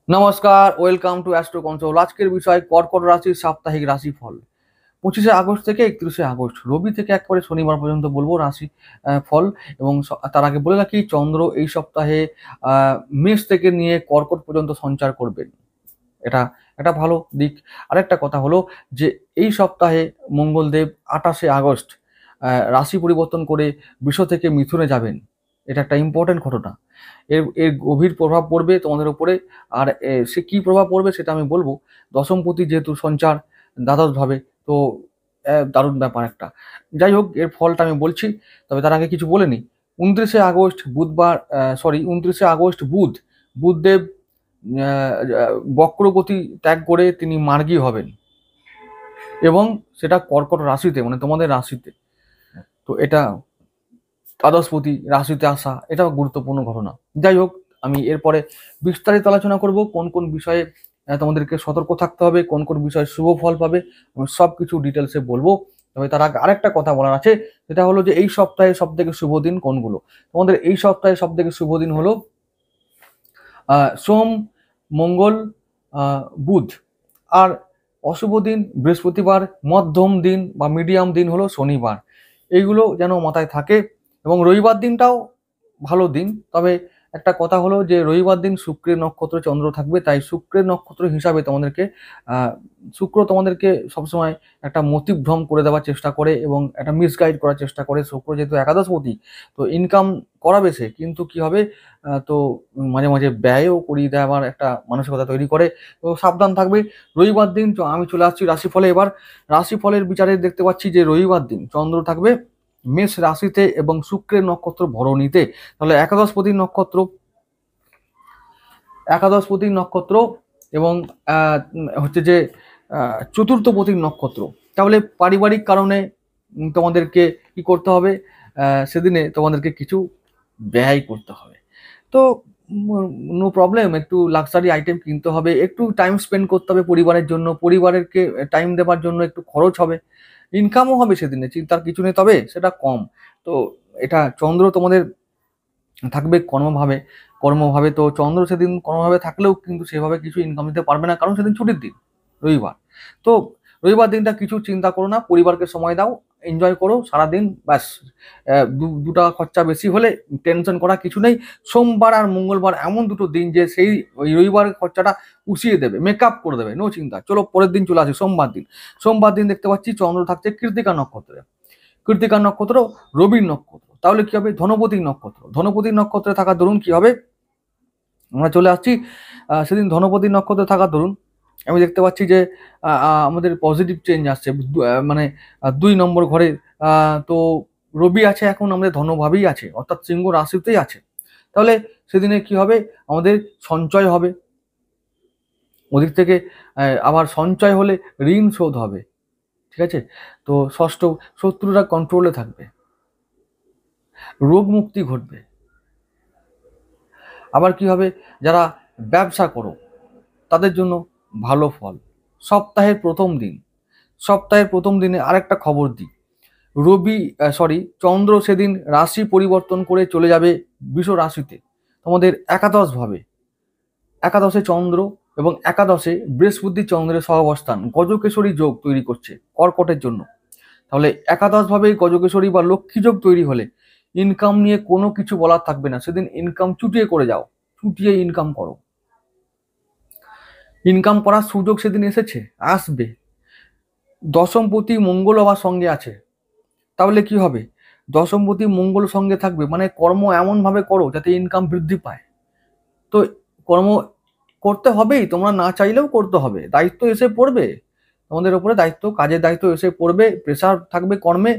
নমস্কার, welcome to astro control. আজকের বিষয় কর্কট রাশির সাপ্তাহিক রাশিফল 25শে আগস্ট থেকে 31শে আগস্ট, রবি থেকে একবারে শনিবার পর্যন্ত বলবো রাশি ফল। এবং তার আগে বলে রাখি, চন্দ্র এই সপ্তাহে মেষ থেকে নিয়ে কর্কট পর্যন্ত সঞ্চার করবেন। এটা একটা ভালো দিক। আরেকটা কথা হলো যে এই সপ্তাহে মঙ্গলদেব 28শে আগস্ট রাশি পরিবর্তন করে বৃষ থেকে মিথুনে যাবেন। এটা একটা ইম্পর্টেন্ট ঘটনা। এর এর গভীর প্রভাব পড়বে তোমাদের উপরে। আর সে কি প্রভাব পড়বে সেটা আমি বলবো। দশমপতি যেহেতু সঞ্চার দ্বাদশভাবে, তো দারুণ ব্যাপার একটা। যাই হোক, এর ফলটা আমি বলছি, তবে তার আগে কিছু বলে নিই। 29শে আগস্ট বুধবার, 29শে আগস্ট বুধদেব বক্রগতি ত্যাগ করে তিনি মার্গী হবেন, এবং সেটা কর্কট রাশিতে, মানে তোমাদের রাশিতে। তো এটা দ্বাদশপতি রাশিতে আসা, এটা গুরুত্বপূর্ণ ঘটনা। যাই হোক, আমি এরপরে বিস্তারিত আলোচনা করব কোন কোন বিষয়ে তোমাদেরকে সতর্ক থাকতে হবে, কোন কোন বিষয়ে শুভ ফল পাবে, আমি সব কিছু ডিটেলসে বলবো। তবে তার আগে আরেকটা কথা বলার আছে, সেটা হলো যে এই সপ্তাহে সব থেকে শুভ দিন কোনগুলো। তোমাদের এই সপ্তাহে সব থেকে শুভ দিন হলো সোম, মঙ্গল, বুধ। আর অশুভ দিন বৃহস্পতিবার, মধ্যম দিন বা মিডিয়াম দিন হলো শনিবার। এইগুলো যেন মাথায় থাকে। এবং রবিবার দিনটাও ভালো দিন, তবে একটা কথা হলো যে রবিবার দিন শুক্রের নক্ষত্রে চন্দ্র থাকবে, তাই শুক্রের নক্ষত্র হিসাবে তোমাদেরকে শুক্র তোমাদেরকে সবসময় একটা মতিভ্রম করে দেওয়ার চেষ্টা করে এবং একটা মিসগাইড করার চেষ্টা করে। শুক্র যেহেতু একাদশপতি, তো ইনকাম করাবে সে, কিন্তু কি হবে, তো মাঝে মাঝে ব্যয়ও করিয়ে দেওয়ার একটা মানসিকতা তৈরি করে। তো সাবধান থাকবে রবিবার দিন। আমি চলে আসছি রাশিফলে। এবার রাশিফলের বিচারে দেখতে পাচ্ছি যে রবিবার দিন চন্দ্র থাকবে মেষ রাশিতে এবং শুক্রের নক্ষত্র ভরণীতে। তাহলে একাদশপতির নক্ষত্র এবং হচ্ছে যে চতুর্থপতির নক্ষত্র। তাহলে পারিবারিক কারণে তোমাদেরকে কি করতে হবে, সেদিনে তোমাদেরকে কিছু ব্যয় করতে হবে। তো নো প্রবলেম, একটু লাক্সারি আইটেম কিনতে হবে, একটু টাইম স্পেন্ড করতে হবে পরিবারের জন্য, পরিবারকে টাইম দেওয়ার জন্য একটু খরচ হবে, ইনকামও হবে সেদিনে, চিন্তার কিছু নেই, তবে সেটা কম। তো এটা চন্দ্র তোমাদের থাকবে কর্মভাবে। তো চন্দ্র সেদিন কর্মভাবে থাকলেও কিন্তু সেভাবে কিছু ইনকাম দিতে পারবে না, কারণ সেদিন ছুটির দিন, রবিবার। তো রবিবার দিনটা কিছু চিন্তা করো না, পরিবারকে সময় দাও, এনজয় করো সারাদিন, ব্যাস। দু টাকা খরচা বেশি হলে টেনশন করা কিছু নেই। সোমবার আর মঙ্গলবার এমন দুটো দিন যে সেই ওই রবিবারের খরচাটা পুষিয়ে দেবে, মেকআপ করে দেবে, নো চিন্তা। চলো পরের দিন চলে আসি, সোমবার দিন দেখতে পাচ্ছি চন্দ্র থাকছে কৃত্তিকা নক্ষত্র, রবির নক্ষত্র। তাহলে কি হবে, ধনপতির নক্ষত্রে থাকার দরুন কি হবে, আমরা চলে আসছি সেদিন ধনপতির নক্ষত্রে থাকার দরুন আমি দেখতে পাচ্ছি যে আমাদের পজিটিভ চেঞ্জ আসছে, মানে 2 নম্বর ঘরে। তো রবি আছে এখন আমাদের ধনভাবেই আছে, অর্থাৎ সিংহ রাশিতেই আছে। তাহলে সেদিনে কি হবে, আমাদের সঞ্চয় হবে, ওদিক থেকে আবার সঞ্চয় হলে ঋণ শোধ হবে, ঠিক আছে। তো ষষ্ঠ, শত্রুরা কন্ট্রোলে থাকবে, রোগ মুক্তি ঘটবে। আবার কি হবে, যারা ব্যবসা করো তাদের জন্য ভালো ফল। সপ্তাহের প্রথম দিনে আরেকটা খবর দিই, চন্দ্র সেদিন রাশি পরিবর্তন করে চলে যাবে বৃষ রাশিতে, তোমাদের একাদশে চন্দ্র এবং একাদশে বৃহস্পতি চন্দ্রের সহাবস্থান গজকেশরী যোগ তৈরি করছে কর্কটের জন্য। তাহলে একাদশভাবে গজকেশরী বা লক্ষ্মী যোগ তৈরি হলে ইনকাম নিয়ে কোনো কিছু বলার থাকবে না। সেদিন ইনকাম চুটিয়ে করে যাও, চুটিয়ে ইনকাম করো। ইনকাম করার সুযোগ সেদিন আসবে। দশমপতি মঙ্গল আবার সঙ্গে আছে, তাহলে কি হবে, দশমপতি মঙ্গল সঙ্গে থাকবে মানে কর্ম এমনভাবে করো যাতে ইনকাম বৃদ্ধি পায়। তো কর্ম করতে হবেই, তোমরা না চাইলেও করতে হবে, দায়িত্ব এসে পড়বে তোমাদের উপরে, কাজের দায়িত্ব এসে পড়বে, প্রেশার থাকবে কর্মে।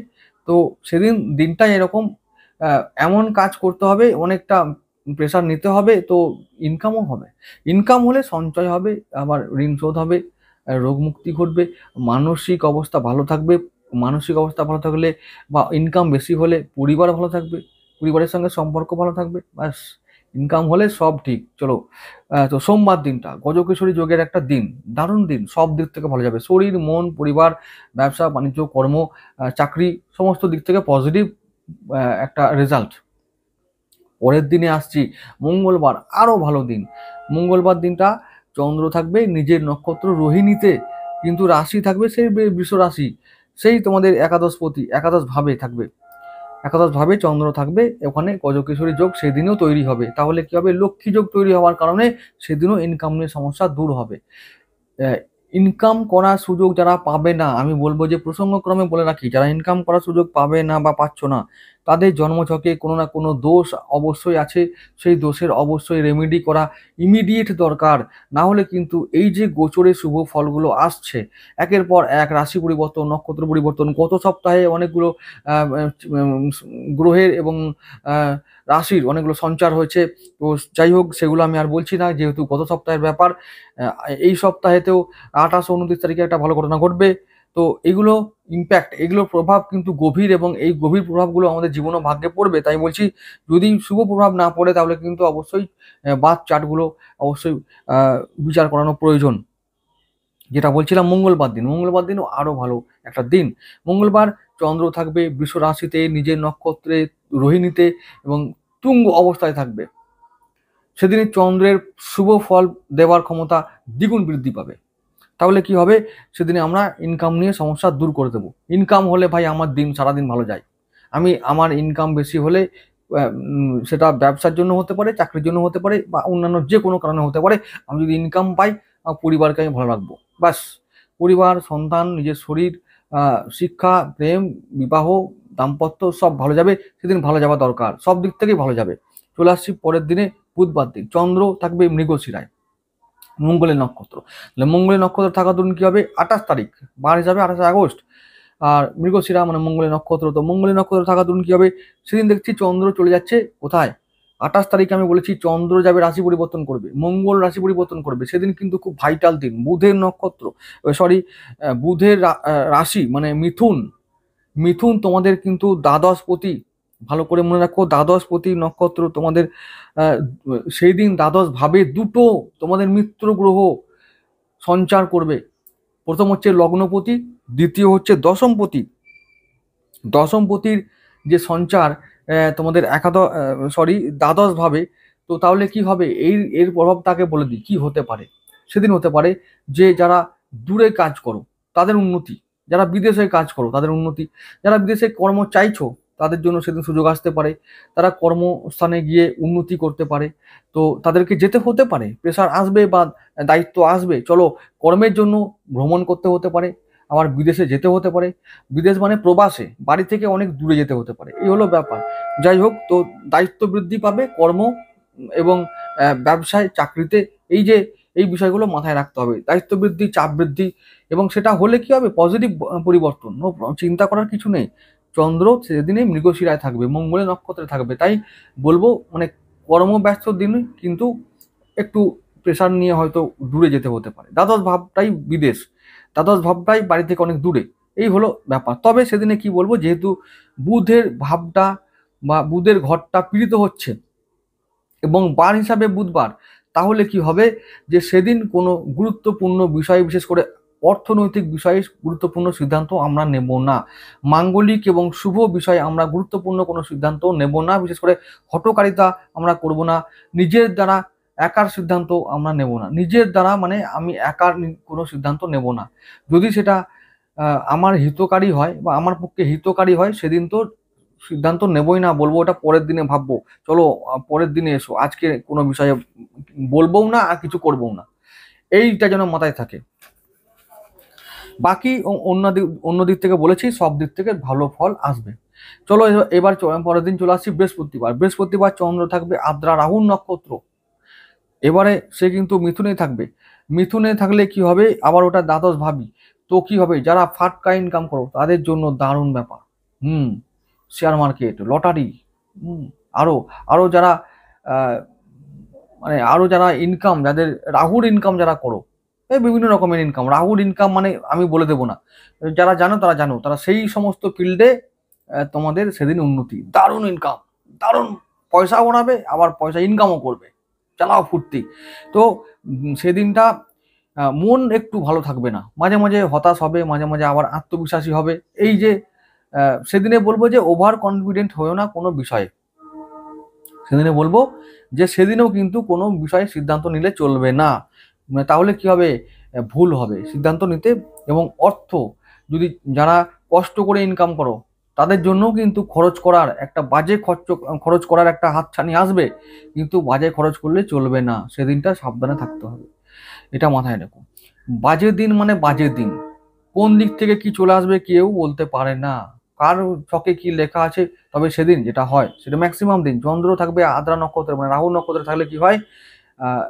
তো সেদিন দিনটাই এরকম, এমন কাজ করতে হবে, অনেকটা প্রেশার নিতে হবে তো ইনকামও হবে। ইনকাম হলে সঞ্চয় হবে, আবার ঋণ শোধ হবে, রোগ মুক্তি ঘটবে, মানসিক অবস্থা ভালো থাকবে। মানসিক অবস্থা ভালো থাকলে বা ইনকাম বেশি হলে পরিবার ভালো থাকবে, পরিবারের সঙ্গে সম্পর্ক ভালো থাকবে, ব্যাস। ইনকাম হলে সব ঠিক। চলো, তো সোমবার দিনটা গজকেশরী যোগের একটা দিন, দারুণ দিন, সব দিক থেকে ভালো যাবে। শরীর, মন, পরিবার, ব্যবসা বাণিজ্য, কর্ম, চাকরি, সমস্ত দিক থেকে পজিটিভ একটা রেজাল্ট। পরের দিনে আসছি মঙ্গলবার, আরো ভালো দিন। মঙ্গলবার দিনটা চন্দ্র থাকবে নিজের নক্ষত্র রোহিণীতে, কিন্তু রাশি থাকবে সেই বৃষ রাশি, সেই তোমাদের একাদশপতি, একাদশ ভাবে থাকবে, একাদশ ভাবে চন্দ্র থাকবে ওখানে। গজকেশরী যোগ সেদিনও তৈরি হবে। তাহলে কি হবে? লক্ষ্মী যোগ তৈরি হওয়ার কারণে সেদিনও ইনকাম নিয়ে সমস্যা দূর হবে। ইনকাম করার সুযোগ যারা পাবে না, আমি বলবো যে প্রসঙ্গক্রমে বলে রাখি, যারা ইনকাম করার সুযোগ পাবে না বা পাচ্ছ না, তাদের জন্মছকে কোনো না কোনো দোষ অবশ্যই আছে। সেই দোষের অবশ্যই রেমেডি করা ইমিডিয়েট দরকার। না হলে কিন্তু এই যে গোচরে শুভ ফলগুলো আসছে, একের পর এক রাশি পরিবর্তন, নক্ষত্র পরিবর্তন, গত সপ্তাহে অনেকগুলো আহ, উম, গ্রহের এবং রাশির অনেকগুলো সঞ্চার হয়েছে। তো যাই হোক, সেগুলো আমি আর বলছি না, যেহেতু গত সপ্তাহের ব্যাপার। এই সপ্তাহেতেও 28-29 তারিখে একটা ভালো ঘটনা ঘটবে। তো এগুলো ইম্প্যাক্ট, এগুলোর প্রভাব কিন্তু গভীর, এবং এই গভীর প্রভাবগুলো আমাদের জীবন ও ভাগ্যে পড়বে। তাই বলছি, যদি শুভ প্রভাব না পড়ে তাহলে কিন্তু অবশ্যই বাদ চার্টগুলো অবশ্যই বিচার করানো প্রয়োজন। যেটা বলছিলাম, মঙ্গলবার দিন, মঙ্গলবার দিনও আরো ভালো একটা দিন। মঙ্গলবার চন্দ্র থাকবে বৃষ রাশিতে, নিজের নক্ষত্রে রোহিণীতে, এবং তুঙ্গ অবস্থায় থাকবে। সেদিনই চন্দ্রের শুভ ফল দেওয়ার ক্ষমতা দ্বিগুণ বৃদ্ধি পাবে। তাহলে কি হবে? সেদিনে আমরা ইনকাম নিয়ে সমস্যা দূর করে দেবো। ইনকাম হলে ভাই আমার দিন সারাদিন ভালো যায়। আমার ইনকাম বেশি হলে সেটা ব্যবসার জন্য হতে পারে, চাকরির জন্য হতে পারে, বা অন্যান্য যে কোনো কারণে হতে পারে। আমি যদি ইনকাম পাই, আমার পরিবারকে আমি ভালো রাখবো, ব্যাস। পরিবার, সন্তান, নিজের শরীর, শিক্ষা, প্রেম, বিবাহ, দাম্পত্য সব ভালো যাবে। সেদিন ভালো যাওয়া দরকার, সব দিক থেকেই ভালো যাবে। চলে আসছি পরের দিনে, বুধবার দিন। চন্দ্র থাকবে মৃগশিরায়, মঙ্গলের নক্ষত্র। তাহলে মঙ্গলের নক্ষত্র থাকা দরুন কি হবে? 28 তারিখ, বার হিসাবে 28 আগস্ট। আর মৃগশিরা মানে মঙ্গলের নক্ষত্র। তো মঙ্গলের নক্ষত্র থাকা দরুন কি হবে? সেদিন দেখছি চন্দ্র চলে যাচ্ছে কোথায়? 28 তারিখে আমি বলেছি চন্দ্র যাবে রাশি পরিবর্তন করবে, মঙ্গল রাশি পরিবর্তন করবে। সেদিন কিন্তু খুব ভাইটাল দিন। বুধের নক্ষত্র, সরি, বুধের রাশি মানে মিথুন। মিথুন তোমাদের কিন্তু দ্বাদশপতি, ভালো করে মনে রাখো, দ্বাদশপতি নক্ষত্র তোমাদের। আহ, সেই দিন দ্বাদশ ভাবে দুটো তোমাদের মিত্র গ্রহ সঞ্চার করবে। প্রথম হচ্ছে লগ্নপতি, দ্বিতীয় হচ্ছে দশমপতি। দশমপতির যে সঞ্চার তোমাদের দ্বাদশ ভাবে। তো তাহলে কি হবে? এর প্রভাবটাকে বলে দিই কি হতে পারে। সেদিন হতে পারে যে যারা দূরে কাজ করো তাদের উন্নতি, যারা বিদেশে কাজ করো তাদের উন্নতি, যারা বিদেশে কর্ম চাইছো তাদের জন্য সেদিন সুযোগ আসতে পারে। তারা কর্মস্থানে গিয়ে উন্নতি করতে পারে। তো তাদেরকে যেতে হতে পারে, প্রেশার আসবে বা দায়িত্ব আসবে, চলো কর্মের জন্য ভ্রমণ করতে হতে পারে, আবার বিদেশে যেতে হতে পারে। বিদেশ মানে প্রবাসে, বাড়ি থেকে অনেক দূরে যেতে হতে পারে, এই হলো ব্যাপার। যাই হোক, তো দায়িত্ব বৃদ্ধি পাবে, কর্ম এবং ব্যবসায়, চাকরিতে, এই বিষয়গুলো মাথায় রাখতে হবে। দায়িত্ব বৃদ্ধি, চাপ বৃদ্ধি, এবং সেটা হলে কি হবে? পজিটিভ পরিবর্তন, চিন্তা করার কিছু নেই। চন্দ্র সেদিনে মৃগশিরায় থাকবে, মঙ্গলের নক্ষত্রে থাকবে। তাই বলবো মানে কর্মব্যস্ত দিনে কিন্তু একটু প্রেশার নিয়ে হয়তো দূরে যেতে হতে পারে। দ্বাদশ ভাবটাই বিদেশ, দ্বাদশ ভাবটাই বাড়ি থেকে অনেক দূরে, এই হলো ব্যাপার। তবে সেদিনে কি বলবো, যেহেতু বুধের ভাবটা বা বুধের ঘরটা পীড়িত হচ্ছে এবং বার হিসাবে বুধবার, তাহলে কি হবে? যে সেদিন কোনো গুরুত্বপূর্ণ বিষয়, বিশেষ করে অর্থনৈতিক বিষয়ে গুরুত্বপূর্ণ সিদ্ধান্ত আমরা নেব না। মাঙ্গলিক এবং শুভ বিষয়ে আমরা গুরুত্বপূর্ণ কোনো সিদ্ধান্ত নেব না। বিশেষ করে হঠকারিতা আমরা করব না। নিজের দ্বারা একার সিদ্ধান্ত আমরা নেব না। নিজের দ্বারা মানে আমি একার কোনো সিদ্ধান্ত নেব না। যদি সেটা আমার হিতকারী হয় বা আমার পক্ষে হিতকারী হয়, সেদিন তো সিদ্ধান্ত নেবই না, বলবো ওটা পরের দিনে ভাববো। চলো পরের দিনে এসো, আজকে কোনো বিষয়ে বলবোও না আর কিছু করবোও না, এইটা যেন মাথায় থাকে। বাকি অন্য দিক থেকে বলেছি, সব দিক থেকে ভালো ফল আসবে। চলো এবার পরের দিন চলে আসছি বৃহস্পতিবার। বৃহস্পতিবার চন্দ্র থাকবে আদ্রা রাহুর নক্ষত্র। এবারে সে কিন্তু মিথুনে থাকবে। মিথুনে থাকলে কি হবে? আবার ওটা দ্বাদশ ভাবি। তো কি হবে? যারা ফাটকা ইনকাম করো তাদের জন্য দারুণ ব্যাপার। শেয়ার মার্কেট, লটারি, হুম আরো আরো যারা মানে আরো যারা ইনকাম, যাদের রাহুর ইনকাম যারা করো, এই বিভিন্ন রকমের ইনকাম, রাহুর ইনকাম মানে আমি বলে দেবো না, যারা জানো তারা জানো, তারা সেই সমস্ত ফিল্ডে তোমাদের সেদিন উন্নতি, দারুণ ইনকাম, দারুণ পয়সা বানাবে, আবার পয়সা ইনকামও করবে, চালাও ফুর্তি। তো সেদিনটা মন একটু ভালো থাকবে না, মাঝে মাঝে হতাশ হবে, মাঝে মাঝে আবার আত্মবিশ্বাসী হবে। এই যে সেদিনে বলবো যে ওভার কনফিডেন্ট হয়েও না কোনো বিষয়ে, সেদিনে বলবো যে সেদিনেও কিন্তু কোনো বিষয়ে সিদ্ধান্ত নিলে চলবে না, তাহলে কি হবে, ভুল হবে সিদ্ধান্ত নিতে। এবং অর্থ যদি যারা কষ্ট করে ইনকাম করো তাদের জন্যও কিন্তু খরচ করার একটা বাজে খরচ করার একটা হাতছানি আসবে, কিন্তু বাজে খরচ করলে চলবে না, সেদিনটা সাবধানে থাকতে হবে, এটা মাথায় রাখো। বাজে দিন মানে বাজে দিন, কোন দিক থেকে কি চলে আসবে কেউ বলতে পারে না, কার ছকে কি লেখা আছে। তবে সেদিন যেটা হয় সেটা ম্যাক্সিমাম দিন চন্দ্র থাকবে আদ্রা নক্ষত্রে, মানে রাহু নক্ষত্রে থাকলে কি হয়, আহ,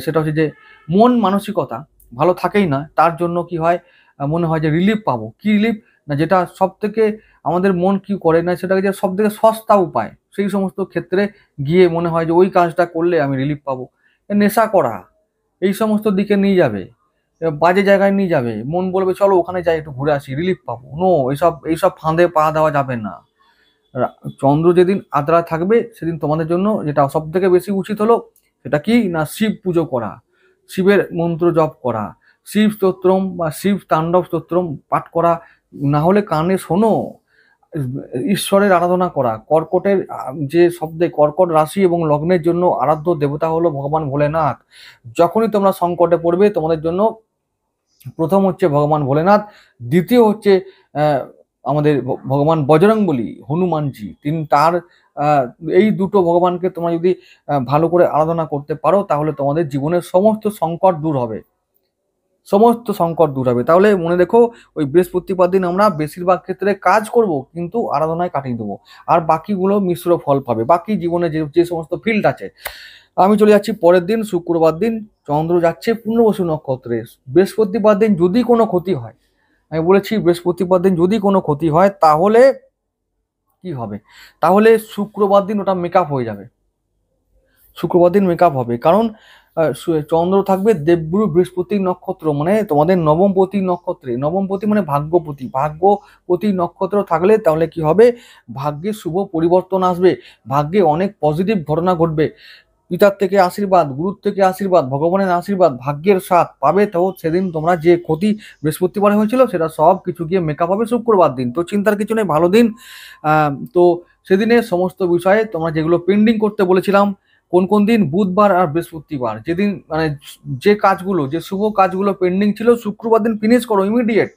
সেটা হচ্ছে যে মন মানসিকতা ভালো থাকেই না, তার জন্য কি হয়, মনে হয় যে রিলিফ পাবো, কি রিলিফ না, যেটা সব থেকে আমাদের মন কি করে না, সেটাকে যে সব থেকে সস্তা উপায়, সেই সমস্ত ক্ষেত্রে গিয়ে মনে হয় যে ওই কাজটা করলে আমি রিলিফ পাবো। নেশা করা এই সমস্ত দিকে নিয়ে যাবে, বাজে জায়গায় নিয়ে যাবে, মন বলবে চলো ওখানে যাই একটু ঘুরে আসি রিলিফ পাবো, নো, এইসব এইসব ফাঁদে পা দেওয়া যাবে না। চন্দ্র যেদিন আদ্রা থাকবে সেদিন তোমাদের জন্য যেটা সব থেকে বেশি উচিত হলো সেটা কি না, শিব পুজো করা, শিবের মন্ত্র জপ করা, শিব স্তোত্রম বা শিব তাণ্ডব স্তোত্রম পাঠ করা, না হলে কানে শোনো, ঈশ্বরের আরাধনা করা। কর্কটের যে শব্দে কর্কট রাশি এবং লগ্নের জন্য আরাধ্য দেবতা হলো ভগবান ভোলেনাথ। যখনই তোমরা সংকটে পড়বে তোমাদের জন্য প্রথম হচ্ছে ভগবান ভোলেনাথ, দ্বিতীয় হচ্ছে আমাদের ভগবান বজরংবলী হনুমানজি, তিনি তার এই দুটো ভগবানকে তোমরা যদি ভালো করে আরাধনা করতে পারো তাহলে তোমাদের জীবনের সমস্ত সংকট দূর হবে, সমস্ত সংকট দূর হবে। তাহলে মনে রেখো, ওই বৃহস্পতিবার দিন আমরা বেশিরভাগ ক্ষেত্রে কাজ করব কিন্তু আরাধনায় কাটিয়ে দেবো, আর বাকিগুলো মিশ্র ফল পাবে, বাকি জীবনে যে যে সমস্ত ফিল্ড আছে। আমি চলে যাচ্ছি পরের দিন, শুক্রবার দিন চন্দ্র যাচ্ছে পুনর্বসু নক্ষত্রে। বৃহস্পতিবার দিন যদি কোনো ক্ষতি হয়, আমি বলেছি বৃহস্পতিবার দিন যদি কোনো ক্ষতি হয় তাহলে কি হবে, তাহলে শুক্রবার দিন ওটা মেকআপ হয়ে যাবে, শুক্রবার দিন মেকআপ হবে, কারণ চন্দ্র থাকবে দেবগুরু বৃহস্পতি নক্ষত্র, মানে তোমাদের নবমপতি নক্ষত্রে, নবমপতি মানে ভাগ্যপতি, ভাগ্যপতি নক্ষত্র থাকলে তাহলে কি হবে, ভাগ্যে শুভ পরিবর্তন আসবে, ভাগ্যে অনেক পজিটিভ ঘটনা ঘটবে, পিতার থেকে আশীর্বাদ, গুরুর থেকে আশীর্বাদ, ভগবানের আশীর্বাদ, ভাগ্যের সাথ পাবে। তো সেদিন তোমরা যে ক্ষতি বৃহস্পতিবার হয়েছিল সেটা সব কিছু গিয়ে মেকআপ হবে শুক্রবার দিন, তো চিন্তার কিছু নেই, ভালো দিন। তো সেদিনে সমস্ত বিষয়ে তোমরা যেগুলো পেন্ডিং করতে বলেছিলাম, কোন কোন দিন, বুধবার আর বৃহস্পতিবার, যেদিন মানে যে কাজগুলো, যে শুভ কাজগুলো পেন্ডিং ছিল শুক্রবার দিন ফিনিশ করো ইমিডিয়েট,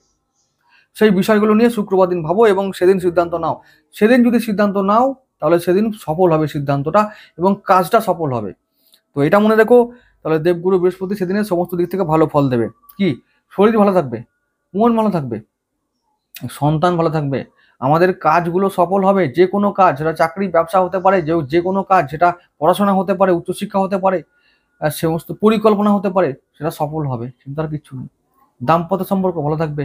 সেই বিষয়গুলো নিয়ে শুক্রবার দিন ভাবো এবং সেদিন সিদ্ধান্ত নাও। সেদিন যদি সিদ্ধান্ত নাও তাহলে সেদিন সফল হবে সিদ্ধান্তটা এবং কাজটা সফল হবে। তো এটা মনে রেখো, তাহলে দেবগুরু বৃহস্পতি সেদিনের সমস্ত দিক থেকে ভালো ফল দেবে। কি, শরীর ভালো থাকবে, মন ভালো থাকবে, সন্তান ভালো থাকবে, আমাদের কাজগুলো সফল হবে, যে কোনো কাজ, সেটা চাকরি ব্যবসা হতে পারে, যে কোনো কাজ, সেটা পড়াশোনা হতে পারে, উচ্চশিক্ষা হতে পারে, সমস্ত পরিকল্পনা হতে পারে, সেটা সফল হবে, চিন্তার কিচ্ছু নেই। দাম্পত্য সম্পর্ক ভালো থাকবে,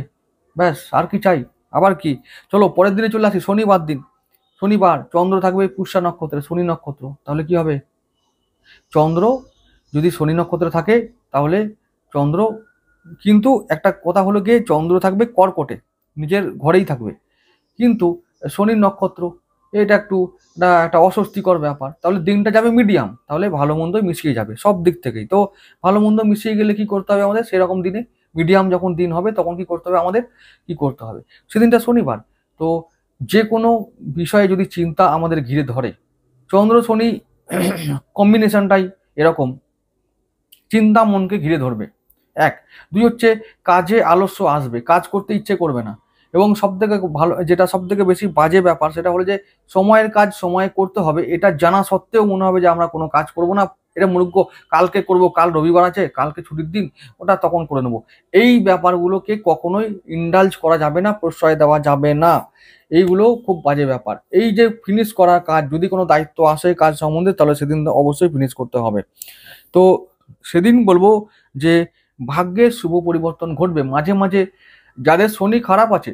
ব্যাস আর কি চাই, আবার কি। চলো পরের দিনে চলে আসি, শনিবার দিন। শনিবার চন্দ্র থাকবে পুষ্যা নক্ষত্রে, শনি নক্ষত্র, তাহলে কি হবে, চন্দ্র যদি শনি নক্ষত্রে থাকে তাহলে চন্দ্র, কিন্তু একটা কথা হলো গিয়ে চন্দ্র থাকবে কর্কটে, নিজের ঘরেই থাকবে, কিন্তু শনির নক্ষত্র, এটা একটু একটা অস্বস্তিকর ব্যাপার, তাহলে দিনটা যাবে মিডিয়াম, তাহলে ভালো মন্দই মিশিয়ে যাবে সব দিক থেকেই। তো ভালো মন্দ মিশিয়ে গেলে কি করতে হবে আমাদের, সেরকম দিনে মিডিয়াম যখন দিন হবে তখন কি করতে হবে আমাদের, কি করতে হবে, সেদিনটা শনিবার। তো যে কোনো বিষয়ে যদি চিন্তা আমাদের ঘিরে ধরে, চন্দ্র শনি কম্বিনেশনটাই এরকম, চিন্তা মনকে ঘিরে ধরবে, এক। দুই হচ্ছে কাজে আলস্য আসবে, কাজ করতে ইচ্ছে করবে না, এবং সব থেকে ভালো, যেটা সব থেকে বেশি বাজে ব্যাপার সেটা হলো যে সময়ের কাজ সময়ে করতে হবে, এটা জানা সত্ত্বেও মনে হবে যে আমরা কোনো কাজ করব না, এটা মূর্খ, কালকে করব, কাল রবিবার আছে, কালকে ছুটির দিন, ওটা তখন করে নেব। এই ব্যাপারগুলোকে কখনোই ইন্ডালজ করা যাবে না, প্রশ্রয় দেওয়া যাবে না, এইগুলো খুব বাজে ব্যাপার। এই যে ফিনিশ করার কাজ, যদি কোনো দায়িত্ব আসে কাজ সম্বন্ধে তাহলে সেদিন অবশ্যই ফিনিশ করতে হবে। তো সেদিন বলবো যে ভাগ্যের শুভ পরিবর্তন ঘটবে, মাঝে মাঝে যাদের শনি খারাপ আছে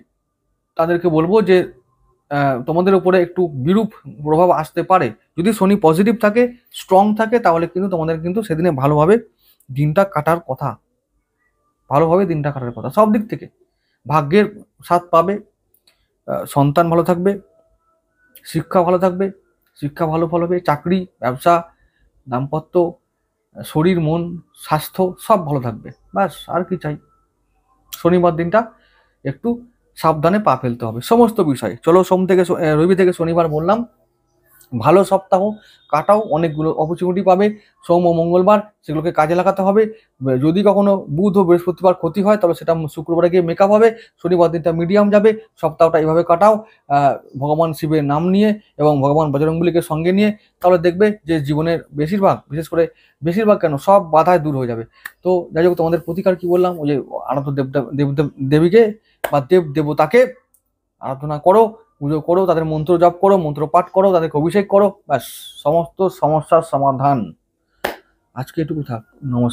তাদেরকে বলবো যে তোমাদের উপরে একটু বিরূপ প্রভাব আসতে পারে। যদি শনি পজিটিভ থাকে, স্ট্রং থাকে, তাহলে কিন্তু তোমাদের কিন্তু সেদিনে ভালোভাবে দিনটা কাটার কথা, সব দিক থেকে ভাগ্যের সাথ পাবে, সন্তান ভালো থাকবে, শিক্ষা ভালো থাকবে, শিক্ষা ভালো ফল হবে, চাকরি, ব্যবসা, দাম্পত্য, শরীর, মন, স্বাস্থ্য সব ভালো থাকবে। ব্যাস, আর কি চাই। শনিবার দিনটা একটু সাবধানে পা ফেলতে হবে সমস্ত বিষয়। চলো, রবি থেকে শনিবার বললাম, ভালো সপ্তাহ কাটাও, অনেকগুলো অপরচুনিটি পাবে। সোম ও মঙ্গলবার সেগুলোকে কাজে লাগাতে হবে। যদি কখনো বুধ ও বৃহস্পতিবার ক্ষতি হয়, তাহলে সেটা শুক্রবারে গিয়ে মেকআপ হবে। শনিবার দিনটা মিডিয়াম যাবে। সপ্তাহটা এইভাবে কাটাও, ভগবান শিবের নাম নিয়ে এবং ভগবান বজরংবলীকে সঙ্গে নিয়ে, তাহলে দেখবে যে জীবনের বিশেষ করে বেশিরভাগ কেন, সব বাধায় দূর হয়ে যাবে। তো যাই হোক, তোমাদের প্রতিকার কি বললাম, ওই যে আরাধ্য দেবীকে বা দেবতাকে আরাধনা করো, পুজো করো, তাদের মন্ত্র জপ করো, মন্ত্র পাঠ করো, তাদেরকে অভিষেক করো, ব্যাস, সমস্ত সমস্যার সমাধান। আজকে এটুকু থাক। নমস্কার।